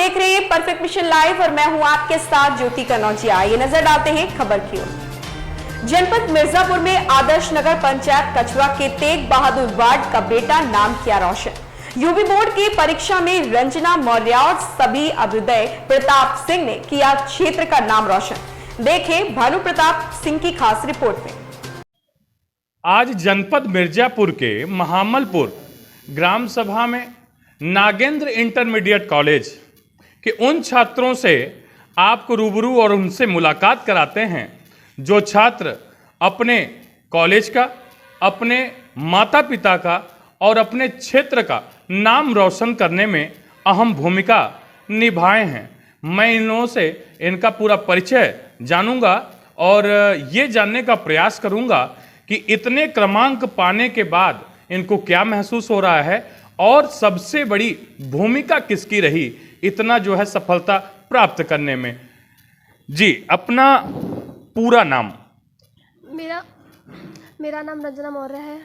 देख रहे हैं परफेक्ट मिशन लाइव और मैं हूं आपके साथ ज्योति कनौजिया। ये नजर डालते हैं खबर की ओर। जनपद मिर्जापुर में आदर्श नगर पंचायत कछवा के तेग बहादुर वार्ड का बेटा नाम किया रोशन। यूपी बोर्ड की परीक्षा में रंजना मौर्य और सभी अभ्युदय प्रताप सिंह ने किया क्षेत्र का नाम रोशन। देखें भानु प्रताप सिंह की खास रिपोर्ट में। आज जनपद मिर्जापुर के महामलपुर ग्राम सभा में नागेंद्र इंटरमीडिएट कॉलेज के उन छात्रों से आपको रूबरू और उनसे मुलाकात कराते हैं जो छात्र अपने कॉलेज का, अपने माता पिता का और अपने क्षेत्र का नाम रोशन करने में अहम भूमिका निभाए हैं। मैं इन लोगों से इनका पूरा परिचय जानूंगा और ये जानने का प्रयास करूंगा कि इतने क्रमांक पाने के बाद इनको क्या महसूस हो रहा है और सबसे बड़ी भूमिका किसकी रही इतना जो है सफलता प्राप्त करने में। जी, अपना पूरा नाम। मेरा नाम रंजना मौर्य है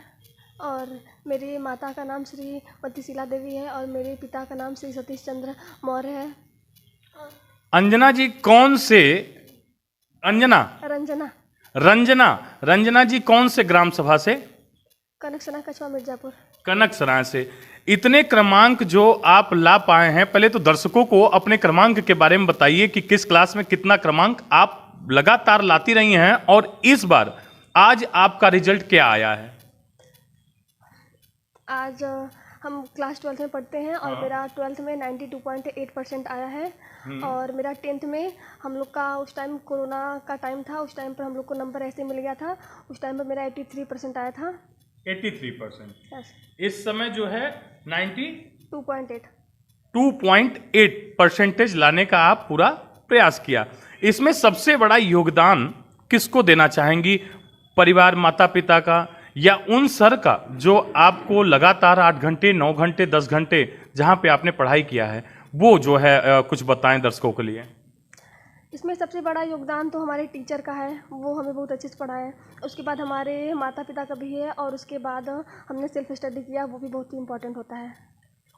और मेरी माता का नाम श्री मतिशीला देवी है और मेरे पिता का नाम श्री सतीश चंद्र मौर्य है। अंजना जी कौन से? रंजना जी कौन से ग्राम सभा से? कनकसरा कछवा मिर्जापुर। कनकसरा से। इतने क्रमांक जो आप ला पाए हैं, पहले तो दर्शकों को अपने क्रमांक के बारे में बताइए कि किस क्लास में कितना क्रमांक आप लगातार लाती रही हैं और इस बार आज आपका रिजल्ट क्या आया है? आज हम क्लास 12th में पढ़ते हैं और मेरा 12th में 92.8% आया है और मेरा 10th में हम लोग का उस टाइम कोरोना का टाइम था, उस टाइम पर हम लोग को नंबर ऐसे मिल गया था। उस टाइम पर मेरा 83% आया था। 83%। yes. इस समय जो है 2.8 लाने का आप पूरा प्रयास किया। इसमें सबसे बड़ा योगदान किसको देना चाहेंगी? परिवार, माता पिता का या उन सर का जो आपको लगातार 8 घंटे, 9 घंटे, 10 घंटे जहाँ पे आपने पढ़ाई किया है, वो जो है कुछ बताएं दर्शकों के लिए। इसमें सबसे बड़ा योगदान तो हमारे टीचर का है, वो हमें बहुत अच्छे से पढ़ाए। उसके बाद हमारे माता पिता का भी है और उसके बाद हमने सेल्फ स्टडी किया, वो भी बहुत ही इम्पोर्टेंट होता है।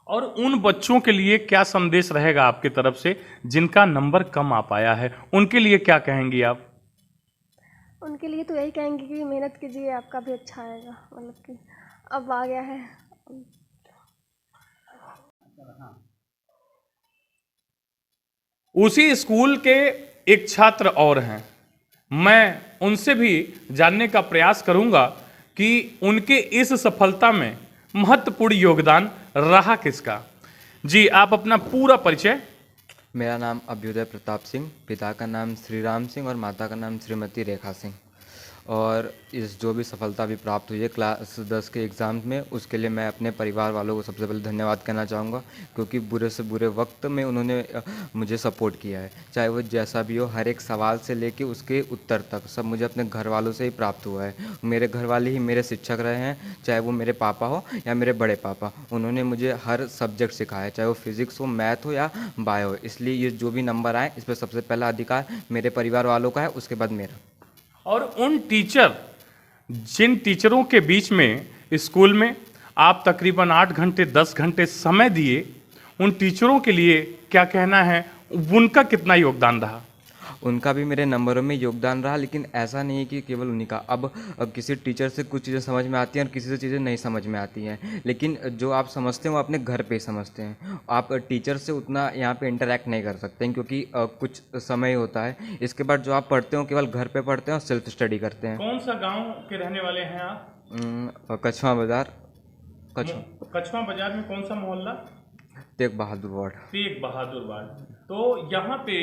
और उन बच्चों के लिए क्या संदेश रहेगा आपकी तरफ से जिनका नंबर कम आ पाया है, उनके लिए क्या कहेंगी आप? उनके लिए तो यही कहेंगे कि मेहनत कीजिए, आपका भी अच्छा आएगा। मतलब कि अब आ गया है। उसी स्कूल के एक छात्र और हैं, मैं उनसे भी जानने का प्रयास करूंगा कि उनके इस सफलता में महत्वपूर्ण योगदान रहा किसका। जी, आप अपना पूरा परिचय। मेरा नाम अभ्युदय प्रताप सिंह, पिता का नाम श्री राम सिंह और माता का नाम श्रीमती रेखा सिंह। और इस जो भी सफलता भी प्राप्त हुई है क्लास 10 के एग्ज़ाम में, उसके लिए मैं अपने परिवार वालों को सबसे पहले धन्यवाद कहना चाहूँगा, क्योंकि बुरे से बुरे वक्त में उन्होंने मुझे सपोर्ट किया है। चाहे वो जैसा भी हो, हर एक सवाल से लेके उसके उत्तर तक सब मुझे अपने घर वालों से ही प्राप्त हुआ है। मेरे घर वाले ही मेरे शिक्षक रहे हैं, चाहे वो मेरे पापा हो या मेरे बड़े पापा। उन्होंने मुझे हर सब्जेक्ट सिखाया, चाहे वो फिज़िक्स हो, मैथ हो या बायो हो। इसलिए ये जो भी नंबर आए, इस पर सबसे पहला अधिकार मेरे परिवार वालों का है, उसके बाद मेरा। और उन जिन टीचरों के बीच में स्कूल में आप तकरीबन 8 घंटे 10 घंटे समय दिए, उन टीचरों के लिए क्या कहना है? उनका कितना योगदान रहा? उनका भी मेरे नंबरों में योगदान रहा, लेकिन ऐसा नहीं है कि केवल उन्हीं का। अब किसी टीचर से कुछ चीज़ें समझ में आती हैं और किसी से चीज़ें नहीं समझ में आती हैं, लेकिन जो आप समझते हैं वो अपने घर पे ही समझते हैं। आप टीचर से उतना यहाँ पे इंटरेक्ट नहीं कर सकते हैं, क्योंकि कुछ समय होता है। इसके बाद जो आप पढ़ते हो केवल घर पे पढ़ते हैं और सेल्फ स्टडी करते हैं। कौन सा गाँव के रहने वाले हैं आप? कछवा बाजार। कछवा बाजार में कौन सा मोहल्ला? तेग बहादुर वार्ड। तो यहाँ पे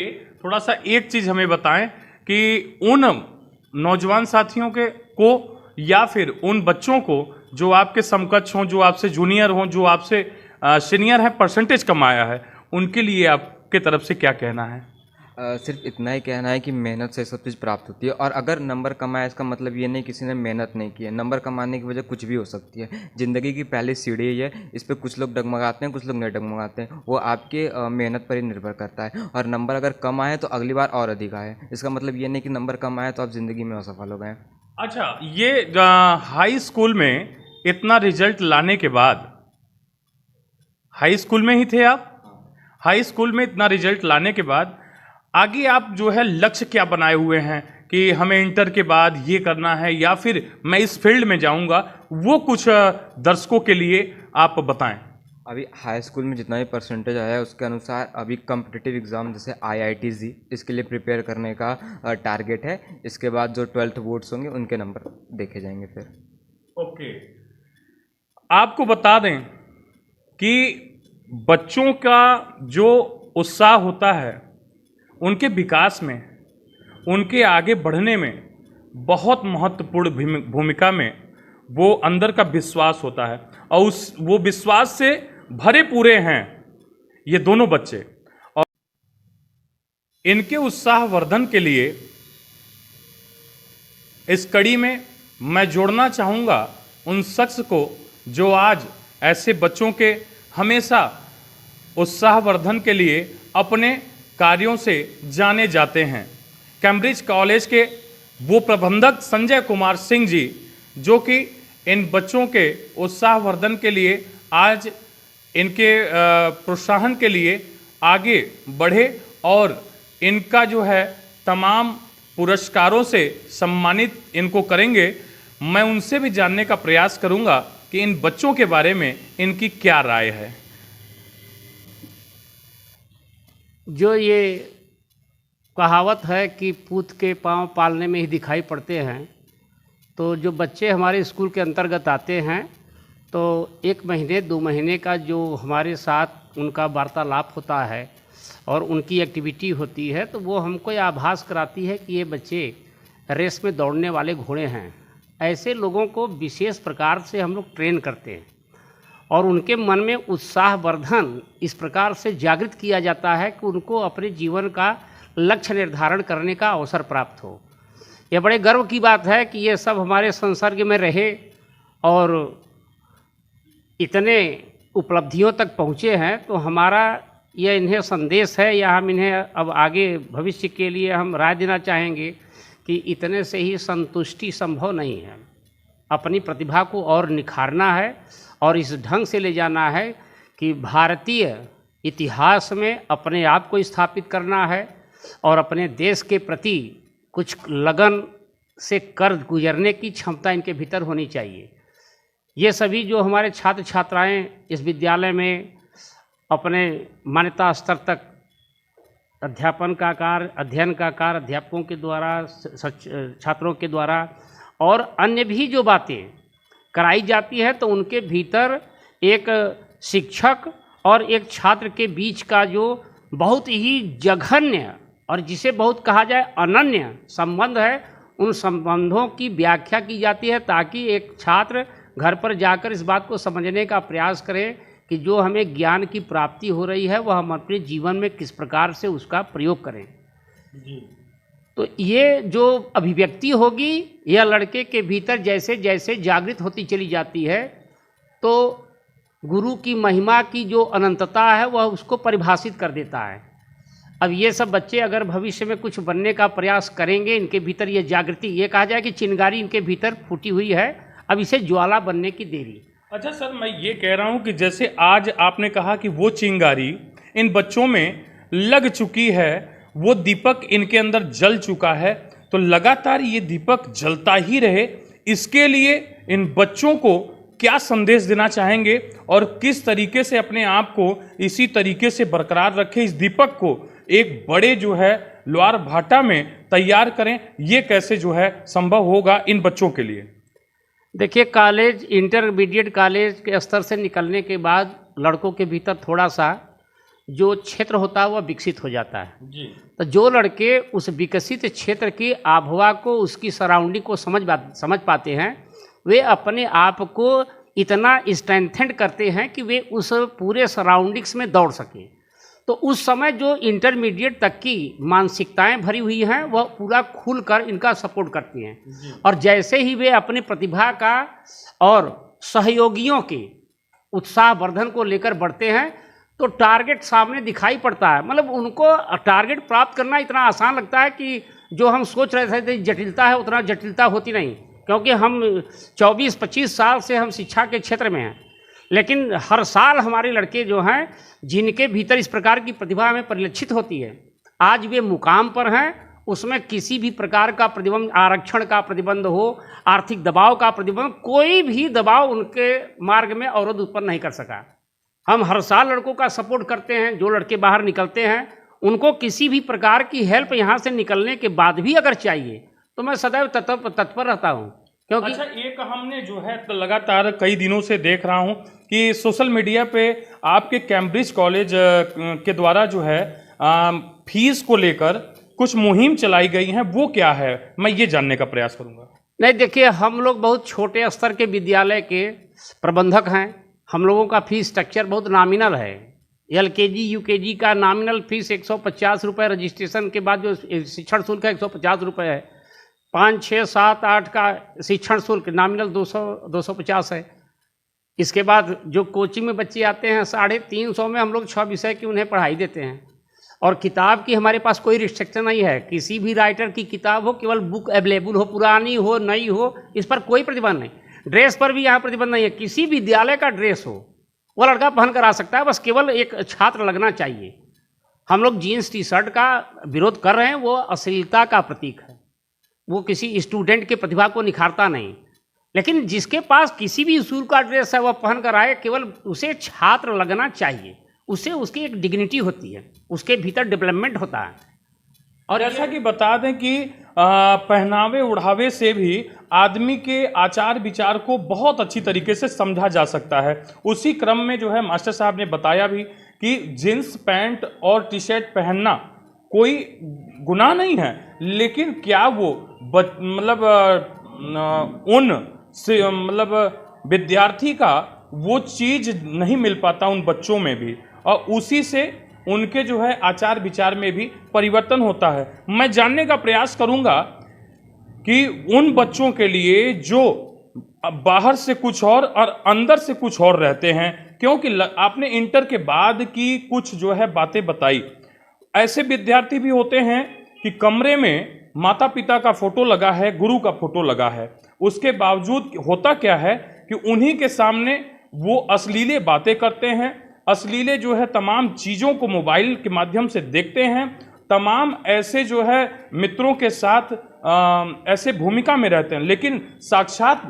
थोड़ा सा एक चीज़ हमें बताएं कि उन नौजवान साथियों को या फिर उन बच्चों को जो आपके समकक्ष हों, जो आपसे जूनियर हों, जो आपसे सीनियर है, परसेंटेज कम आया है, उनके लिए आपके तरफ से क्या कहना है? सिर्फ इतना ही कहना है कि मेहनत से सब चीज़ प्राप्त होती है। और अगर नंबर कम आया, इसका मतलब ये नहीं किसी ने मेहनत नहीं की है। नंबर कमाने की वजह कुछ भी हो सकती है। ज़िंदगी की पहली सीढ़ी है, इस पर कुछ लोग डगमगाते हैं, कुछ लोग नहीं डगमगाते हैं। वो आपके मेहनत पर ही निर्भर करता है। और नंबर अगर कम आए तो अगली बार और अधिक आए। इसका मतलब ये नहीं कि नंबर कम आए तो आप ज़िंदगी में असफल हो गए। अच्छा, ये हाई स्कूल में इतना रिजल्ट लाने के बाद, हाई स्कूल में ही थे आप? हाई स्कूल में इतना रिजल्ट लाने के बाद आगे आप जो है लक्ष्य क्या बनाए हुए हैं कि हमें इंटर के बाद ये करना है या फिर मैं इस फील्ड में जाऊंगा, वो कुछ दर्शकों के लिए आप बताएं। अभी हाई स्कूल में जितना भी परसेंटेज आया है उसके अनुसार अभी कम्पिटिटिव एग्ज़ाम जैसे IITZ इसके लिए प्रिपेयर करने का टारगेट है। इसके बाद जो 12th बोर्ड्स होंगे उनके नंबर देखे जाएंगे फिर। ओके, आपको बता दें कि बच्चों का जो उत्साह होता है उनके विकास में, उनके आगे बढ़ने में बहुत महत्वपूर्ण भूमिका में वो अंदर का विश्वास होता है और वो विश्वास से भरे पूरे हैं ये दोनों बच्चे। और इनके उत्साहवर्धन के लिए इस कड़ी में मैं जोड़ना चाहूँगा उन शख्स को जो आज ऐसे बच्चों के हमेशा उत्साहवर्धन के लिए अपने कार्यों से जाने जाते हैं। कैम्ब्रिज कॉलेज के वो प्रबंधक संजय कुमार सिंह जी, जो कि इन बच्चों के उत्साहवर्धन के लिए आज इनके प्रोत्साहन के लिए आगे बढ़े और इनका जो है तमाम पुरस्कारों से सम्मानित इनको करेंगे। मैं उनसे भी जानने का प्रयास करूंगा कि इन बच्चों के बारे में इनकी क्या राय है। जो ये कहावत है कि पूत के पाँव पालने में ही दिखाई पड़ते हैं, तो जो बच्चे हमारे स्कूल के अंतर्गत आते हैं तो 1 महीने 2 महीने का जो हमारे साथ उनका वार्तालाप होता है और उनकी एक्टिविटी होती है, तो वो हमको ये आभास कराती है कि ये बच्चे रेस में दौड़ने वाले घोड़े हैं। ऐसे लोगों को विशेष प्रकार से हम लोग ट्रेन करते हैं और उनके मन में उत्साहवर्धन इस प्रकार से जागृत किया जाता है कि उनको अपने जीवन का लक्ष्य निर्धारण करने का अवसर प्राप्त हो। यह बड़े गर्व की बात है कि ये सब हमारे संसर्ग में रहे और इतने उपलब्धियों तक पहुँचे हैं। तो हमारा यह इन्हें संदेश है या हम इन्हें अब आगे भविष्य के लिए हम राय देना चाहेंगे कि इतने से ही संतुष्टि संभव नहीं है। अपनी प्रतिभा को और निखारना है और इस ढंग से ले जाना है कि भारतीय इतिहास में अपने आप को स्थापित करना है और अपने देश के प्रति कुछ लगन से कर गुजरने की क्षमता इनके भीतर होनी चाहिए। ये सभी जो हमारे छात्र छात्राएं इस विद्यालय में अपने मान्यता स्तर तक अध्यापन का कार्य, अध्ययन का कार्य अध्यापकों के द्वारा, छात्रों के द्वारा और अन्य भी जो बातें कराई जाती है, तो उनके भीतर एक शिक्षक और एक छात्र के बीच का जो बहुत ही जघन्य और जिसे बहुत कहा जाए अनन्य संबंध है, उन संबंधों की व्याख्या की जाती है ताकि एक छात्र घर पर जाकर इस बात को समझने का प्रयास करे कि जो हमें ज्ञान की प्राप्ति हो रही है वह हम अपने जीवन में किस प्रकार से उसका प्रयोग करें। तो ये जो अभिव्यक्ति होगी यह लड़के के भीतर जैसे जैसे जागृत होती चली जाती है, तो गुरु की महिमा की जो अनंतता है वह उसको परिभाषित कर देता है। अब ये सब बच्चे अगर भविष्य में कुछ बनने का प्रयास करेंगे, इनके भीतर ये जागृति, ये कहा जाए कि चिंगारी इनके भीतर फूटी हुई है, अब इसे ज्वाला बनने की देरी। अच्छा सर, मैं ये कह रहा हूँ कि जैसे आज आपने कहा कि वो चिंगारी इन बच्चों में लग चुकी है, वो दीपक इनके अंदर जल चुका है, तो लगातार ये दीपक जलता ही रहे, इसके लिए इन बच्चों को क्या संदेश देना चाहेंगे और किस तरीके से अपने आप को इसी तरीके से बरकरार रखें, इस दीपक को एक बड़े जो है लोहार भाटा में तैयार करें, ये कैसे जो है संभव होगा इन बच्चों के लिए? देखिए, कॉलेज, इंटरमीडिएट कॉलेज के स्तर से निकलने के बाद लड़कों के भीतर थोड़ा सा जो क्षेत्र होता है वह विकसित हो जाता है जी। तो जो लड़के उस विकसित क्षेत्र की आबहवा को, उसकी सराउंडिंग को समझ पाते हैं, वे अपने आप को इतना स्ट्रेंथेंड करते हैं कि वे उस पूरे सराउंडिंग्स में दौड़ सकें। तो उस समय जो इंटरमीडिएट तक की मानसिकताएं भरी हुई हैं वह पूरा खुलकर इनका सपोर्ट करती हैं, और जैसे ही वे अपनी प्रतिभा का और सहयोगियों के उत्साहवर्धन को लेकर बढ़ते हैं तो टारगेट सामने दिखाई पड़ता है। मतलब उनको टारगेट प्राप्त करना इतना आसान लगता है कि जो हम सोच रहे थे जटिलता है, उतना जटिलता होती नहीं, क्योंकि हम 24-25 साल से हम शिक्षा के क्षेत्र में हैं। लेकिन हर साल हमारे लड़के जो हैं जिनके भीतर इस प्रकार की प्रतिभा हमें परिलक्षित होती है, आज वे मुकाम पर हैं, उसमें किसी भी प्रकार का प्रतिबंध, आरक्षण का प्रतिबंध हो, आर्थिक दबाव का प्रतिबंध, कोई भी दबाव उनके मार्ग में अवरोध उत्पन्न नहीं कर सका। हम हर साल लड़कों का सपोर्ट करते हैं। जो लड़के बाहर निकलते हैं उनको किसी भी प्रकार की हेल्प यहाँ से निकलने के बाद भी अगर चाहिए तो मैं सदैव तत्पर रहता हूँ, क्योंकि अच्छा, एक हमने जो है तो लगातार कई दिनों से देख रहा हूँ कि सोशल मीडिया पे आपके कैम्ब्रिज कॉलेज के द्वारा जो है फीस को लेकर कुछ मुहिम चलाई गई है, वो क्या है, मैं ये जानने का प्रयास करूँगा। नहीं, देखिए, हम लोग बहुत छोटे स्तर के विद्यालय के प्रबंधक हैं। हम लोगों का फीस स्ट्रक्चर बहुत नॉमिनल है। LKG UKG का नॉमिनल फीस 150 रुपये, रजिस्ट्रेशन के बाद जो शिक्षण शुल्क है 150 रुपये है। 5, 6, 7, 8 का शिक्षण शुल्क नॉमिनल 250 है। इसके बाद जो कोचिंग में बच्चे आते हैं 350 में हम लोग 6 विषय की उन्हें पढ़ाई देते हैं। और किताब की हमारे पास कोई रिस्ट्रिक्शन नहीं है। किसी भी राइटर की किताब हो, केवल बुक अवेलेबल हो, पुरानी हो नई हो, इस पर कोई प्रतिबंध नहीं। ड्रेस पर भी यहाँ प्रतिबंध नहीं है। किसी विद्यालय का ड्रेस हो वो लड़का पहन कर आ सकता है, बस केवल एक छात्र लगना चाहिए। हम लोग जीन्स टी शर्ट का विरोध कर रहे हैं, वो अश्लीलता का प्रतीक है, वो किसी स्टूडेंट की प्रतिभा को निखारता नहीं। लेकिन जिसके पास किसी भी स्कूल का ड्रेस है वह पहन कर आए, केवल उसे छात्र लगना चाहिए। उससे उसकी एक डिग्निटी होती है, उसके भीतर डेवलपमेंट होता है। और जैसा कि बता दें कि पहनावे उढ़ावे से भी आदमी के आचार विचार को बहुत अच्छी तरीके से समझा जा सकता है। उसी क्रम में जो है मास्टर साहब ने बताया भी कि जींस पैंट और टी शर्ट पहनना कोई गुनाह नहीं है, लेकिन क्या वो विद्यार्थी का वो चीज नहीं मिल पाता उन बच्चों में भी, और उसी से उनके जो है आचार विचार में भी परिवर्तन होता है। मैं जानने का प्रयास करूंगा कि उन बच्चों के लिए जो बाहर से कुछ और अंदर से कुछ और रहते हैं, क्योंकि आपने इंटर के बाद की कुछ जो है बातें बताई, ऐसे विद्यार्थी भी होते हैं कि कमरे में माता पिता का फोटो लगा है, गुरु का फोटो लगा है, उसके बावजूद होता क्या है कि उन्हीं के सामने वो अश्लीले बातें करते हैं, अश्लीले जो है तमाम चीज़ों को मोबाइल के माध्यम से देखते हैं, तमाम ऐसे जो है मित्रों के साथ ऐसे भूमिका में रहते हैं, लेकिन साक्षात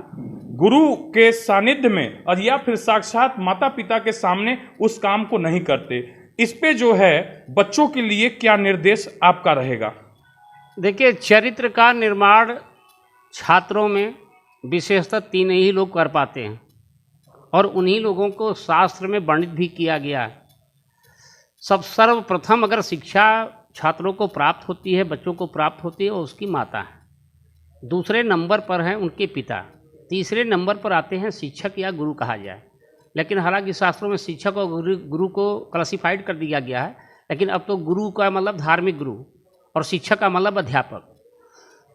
गुरु के सानिध्य में और या फिर साक्षात माता पिता के सामने उस काम को नहीं करते। इस पे जो है बच्चों के लिए क्या निर्देश आपका रहेगा? देखिए, चरित्र का निर्माण छात्रों में विशेषतः 3 ही लोग कर पाते हैं, और उन्हीं लोगों को शास्त्र में वर्णित भी किया गया है। सर्वप्रथम अगर शिक्षा छात्रों को प्राप्त होती है, बच्चों को प्राप्त होती है, वो उसकी माता है। दूसरे नंबर पर हैं उनके पिता। तीसरे नंबर पर आते हैं शिक्षक या गुरु कहा जाए। लेकिन हालांकि शास्त्रों में शिक्षक और गुरु को क्लासिफाइड कर दिया गया है, लेकिन अब तो गुरु का मतलब धार्मिक गुरु और शिक्षक का मतलब अध्यापक।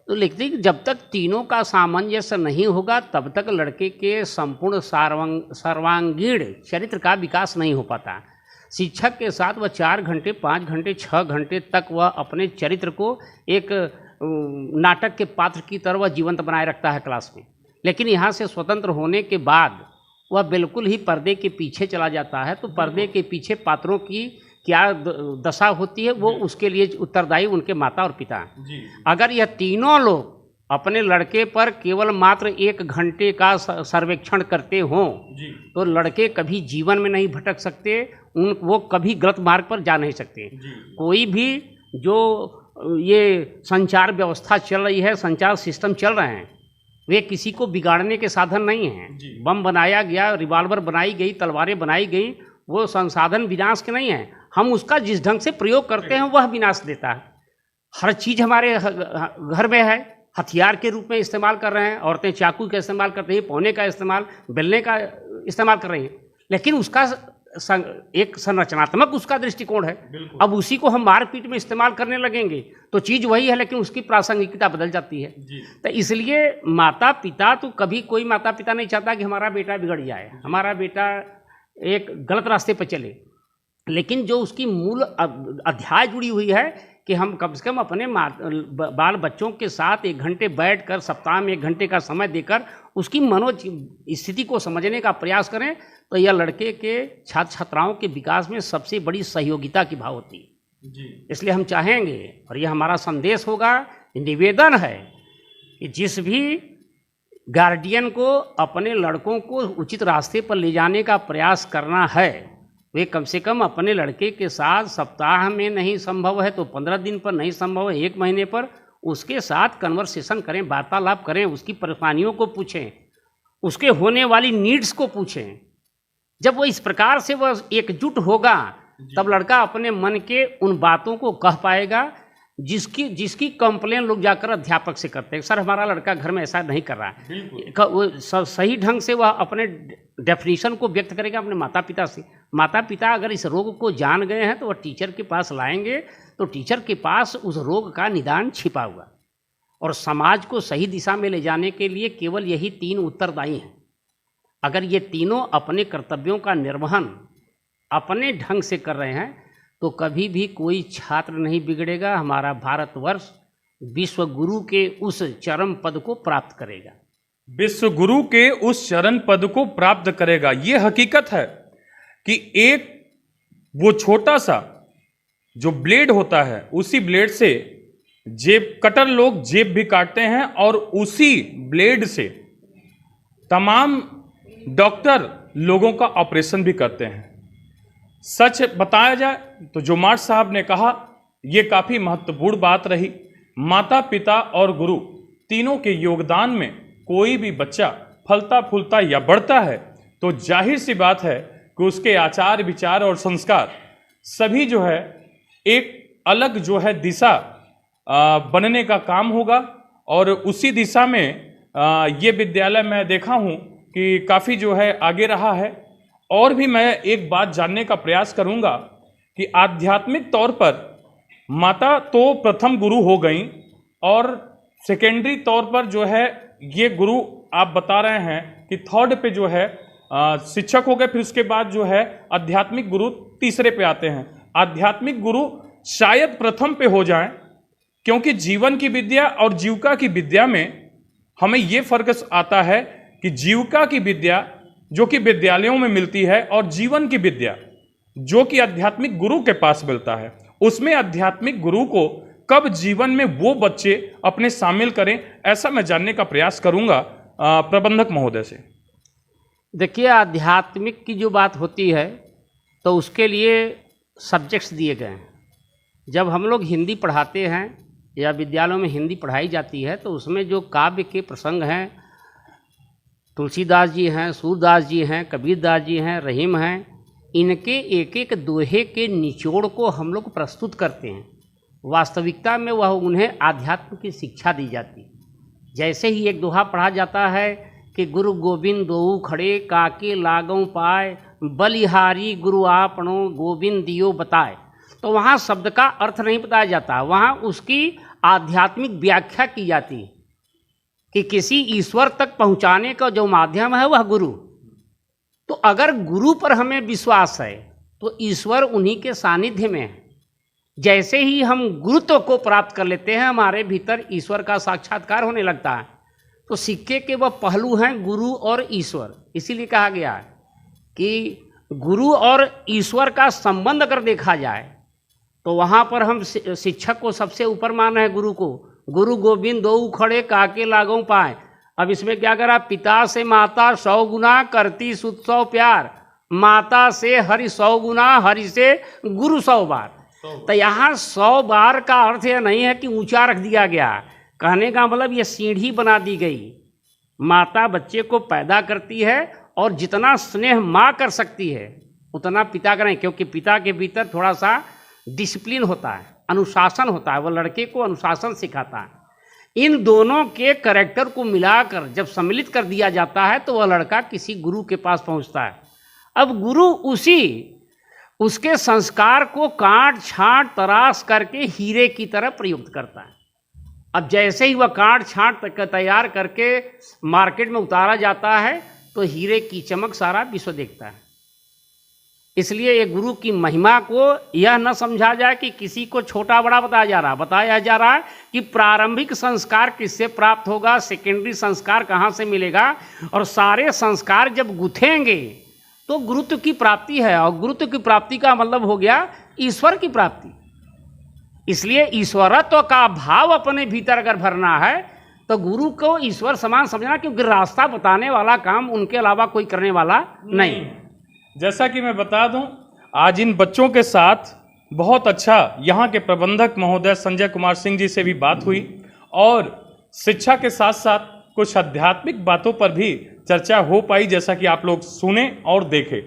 तो लिखते हैं कि जब तक तीनों का सामंजस्य नहीं होगा तब तक लड़के के संपूर्ण सर्वांगीण चरित्र का विकास नहीं हो पाता। शिक्षक के साथ वह 4 घंटे 5 घंटे 6 घंटे तक वह अपने चरित्र को एक नाटक के पात्र की तरह वह जीवंत बनाए रखता है क्लास में, लेकिन यहाँ से स्वतंत्र होने के बाद वह बिल्कुल ही पर्दे के पीछे चला जाता है। तो पर्दे के पीछे पात्रों की क्या दशा होती है वो उसके लिए उत्तरदायी उनके माता और पिता। अगर यह तीनों लोग अपने लड़के पर केवल मात्र 1 घंटे का सर्वेक्षण करते हों तो लड़के कभी जीवन में नहीं भटक सकते, वो कभी गलत मार्ग पर जा नहीं सकते। कोई भी जो ये संचार व्यवस्था चल रही है, संचार सिस्टम चल रहे हैं, वे किसी को बिगाड़ने के साधन नहीं हैं। बम बनाया गया, रिवॉल्वर बनाई गई, तलवारें बनाई गई, वो संसाधन विनाश के नहीं हैं। हम उसका जिस ढंग से प्रयोग करते हैं वह विनाश देता है। हर चीज़ हमारे घर में है, हथियार के रूप में इस्तेमाल कर रहे हैं। औरतें चाकू का इस्तेमाल करती हैं, पौने का इस्तेमाल, बेलने का इस्तेमाल कर रही हैं, लेकिन उसका एक संरचनात्मक उसका दृष्टिकोण है। अब उसी को हम मारपीट में इस्तेमाल करने लगेंगे तो चीज़ वही है, लेकिन उसकी प्रासंगिकता बदल जाती है। तो इसलिए माता पिता तो कभी कोई माता पिता नहीं चाहता कि हमारा बेटा बिगड़ जाए, हमारा बेटा एक गलत रास्ते पर चले, लेकिन जो उसकी मूल अध्याय जुड़ी हुई है कि हम कम से कम अपने बाल बच्चों के साथ 1 घंटे बैठकर, सप्ताह में 1 घंटे का समय देकर उसकी स्थिति को समझने का प्रयास करें, तो यह लड़के के छात्र छात्राओं के विकास में सबसे बड़ी सहयोगिता की भाव होती है जी। इसलिए हम चाहेंगे, और यह हमारा संदेश होगा, निवेदन है कि जिस भी गार्डियन को अपने लड़कों को उचित रास्ते पर ले जाने का प्रयास करना है, वे कम से कम अपने लड़के के साथ सप्ताह में नहीं संभव है तो 15 दिन पर, नहीं संभव है 1 महीने पर, उसके साथ कन्वर्सेशन करें, वार्तालाप करें, उसकी परेशानियों को पूछें, उसके होने वाली नीड्स को पूछें। जब वो इस प्रकार से वह एकजुट होगा तब लड़का अपने मन के उन बातों को कह पाएगा जिसकी कंप्लेन लोग जाकर अध्यापक से करते हैं, सर हमारा लड़का घर में ऐसा नहीं कर रहा है। वो सही ढंग से वह अपने डेफिनेशन को व्यक्त करेगा अपने माता पिता से। माता पिता अगर इस रोग को जान गए हैं तो वह टीचर के पास लाएंगे, तो टीचर के पास उस रोग का निदान छिपा हुआ, और समाज को सही दिशा में ले जाने के लिए केवल यही 3 उत्तरदायी हैं। अगर ये तीनों अपने कर्तव्यों का निर्वहन अपने ढंग से कर रहे हैं तो कभी भी कोई छात्र नहीं बिगड़ेगा। हमारा भारतवर्ष विश्व गुरु के उस चरम पद को प्राप्त करेगा, विश्व गुरु के उस चरण पद को प्राप्त करेगा। ये हकीकत है कि एक वो छोटा सा जो ब्लेड होता है, उसी ब्लेड से जेब कटर लोग जेब भी काटते हैं, और उसी ब्लेड से तमाम डॉक्टर लोगों का ऑपरेशन भी करते हैं। सच बताया जाए तो जो मार्च साहब ने कहा, ये काफ़ी महत्वपूर्ण बात रही। माता पिता और गुरु तीनों के योगदान में कोई भी बच्चा फलता फूलता या बढ़ता है तो जाहिर सी बात है कि उसके आचार विचार और संस्कार सभी जो है एक अलग जो है दिशा बनने का काम होगा। और उसी दिशा में ये विद्यालय मैं देखा हूँ कि काफ़ी जो है आगे रहा है। और भी मैं एक बात जानने का प्रयास करूंगा कि आध्यात्मिक तौर पर माता तो प्रथम गुरु हो गई, और सेकेंडरी तौर पर जो है ये गुरु आप बता रहे हैं कि थर्ड पे जो है शिक्षक हो गए, फिर उसके बाद जो है आध्यात्मिक गुरु तीसरे पे आते हैं। आध्यात्मिक गुरु शायद प्रथम पे हो जाएं, क्योंकि जीवन की विद्या और जीविका की विद्या में हमें ये फर्क आता है कि जीविका की विद्या जो कि विद्यालयों में मिलती है और जीवन की विद्या जो कि आध्यात्मिक गुरु के पास मिलता है, उसमें आध्यात्मिक गुरु को कब जीवन में वो बच्चे अपने शामिल करें, ऐसा मैं जानने का प्रयास करूंगा प्रबंधक महोदय से। देखिए, आध्यात्मिक की जो बात होती है तो उसके लिए सब्जेक्ट्स दिए गए हैं। जब हम लोग हिंदी पढ़ाते हैं या विद्यालयों में हिंदी पढ़ाई जाती है तो उसमें जो काव्य के प्रसंग हैं, तुलसीदास जी हैं, सूरदास जी हैं, कबीरदास जी हैं, रहीम हैं, इनके एक एक दोहे के निचोड़ को हम लोग प्रस्तुत करते हैं। वास्तविकता में वह उन्हें आध्यात्म की शिक्षा दी जाती है। जैसे ही एक दोहा पढ़ा जाता है कि गुरु गोविंद दोऊ खड़े काके लागों पाए, बलिहारी गुरु आपनो गोविंद दियो बताए, तो वहाँ शब्द का अर्थ नहीं बताया जाता, वहाँ उसकी आध्यात्मिक व्याख्या की जाती है कि किसी ईश्वर तक पहुँचाने का जो माध्यम है वह गुरु। तो अगर गुरु पर हमें विश्वास है तो ईश्वर उन्हीं के सानिध्य में है। जैसे ही हम गुरुत्व को प्राप्त कर लेते हैं, हमारे भीतर ईश्वर का साक्षात्कार होने लगता है। तो सिक्के के वह पहलू हैं गुरु और ईश्वर। इसीलिए कहा गया है कि गुरु और ईश्वर का संबंध अगर देखा जाए तो वहाँ पर हम शिक्षक को सबसे ऊपर मान रहे हैं, गुरु को। गुरु गोविंद दोऊ खड़े काके लागों पाए। अब इसमें क्या करा, पिता से माता 100 गुना करती सुत 100 प्यार, माता से हरि 100 गुना, हरि से गुरु 100 बार। तो यहाँ 100 बार का अर्थ यह नहीं है कि ऊंचा रख दिया गया, कहने का मतलब ये सीढ़ी बना दी गई। माता बच्चे को पैदा करती है और जितना स्नेह माँ कर सकती है उतना पिता करें, क्योंकि पिता के भीतर थोड़ा सा डिसिप्लिन होता है, अनुशासन होता है, वह लड़के को अनुशासन सिखाता है। इन दोनों के कैरेक्टर को मिलाकर जब सम्मिलित कर दिया जाता है तो वह लड़का किसी गुरु के पास पहुंचता है। अब गुरु उसके संस्कार को काट छांट तराश करके हीरे की तरह प्रयुक्त करता है। अब जैसे ही वह काट छांट तैयार करके मार्केट में उतारा जाता है तो हीरे की चमक सारा विश्व देखता है। इसलिए ये गुरु की महिमा को यह न समझा जाए कि किसी को छोटा बड़ा बताया जा रहा है कि प्रारंभिक संस्कार किससे प्राप्त होगा, सेकेंडरी संस्कार कहाँ से मिलेगा, और सारे संस्कार जब गुथेंगे तो गुरुत्व की प्राप्ति है, और गुरुत्व की प्राप्ति का मतलब हो गया ईश्वर की प्राप्ति। इसलिए ईश्वरत्व का भाव अपने भीतर अगर भरना है तो गुरु को ईश्वर समान समझना, क्योंकि रास्ता बताने वाला काम उनके अलावा कोई करने वाला नहीं। जैसा कि मैं बता दूं, आज इन बच्चों के साथ बहुत अच्छा यहाँ के प्रबंधक महोदय संजय कुमार सिंह जी से भी बात हुई, और शिक्षा के साथ साथ कुछ आध्यात्मिक बातों पर भी चर्चा हो पाई, जैसा कि आप लोग सुने और देखे।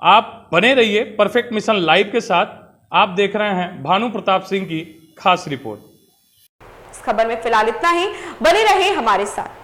आप बने रहिए परफेक्ट मिशन लाइव के साथ। आप देख रहे हैं भानु प्रताप सिंह की खास रिपोर्ट। इस खबर में फिलहाल इतना ही, बने रहे हमारे साथ।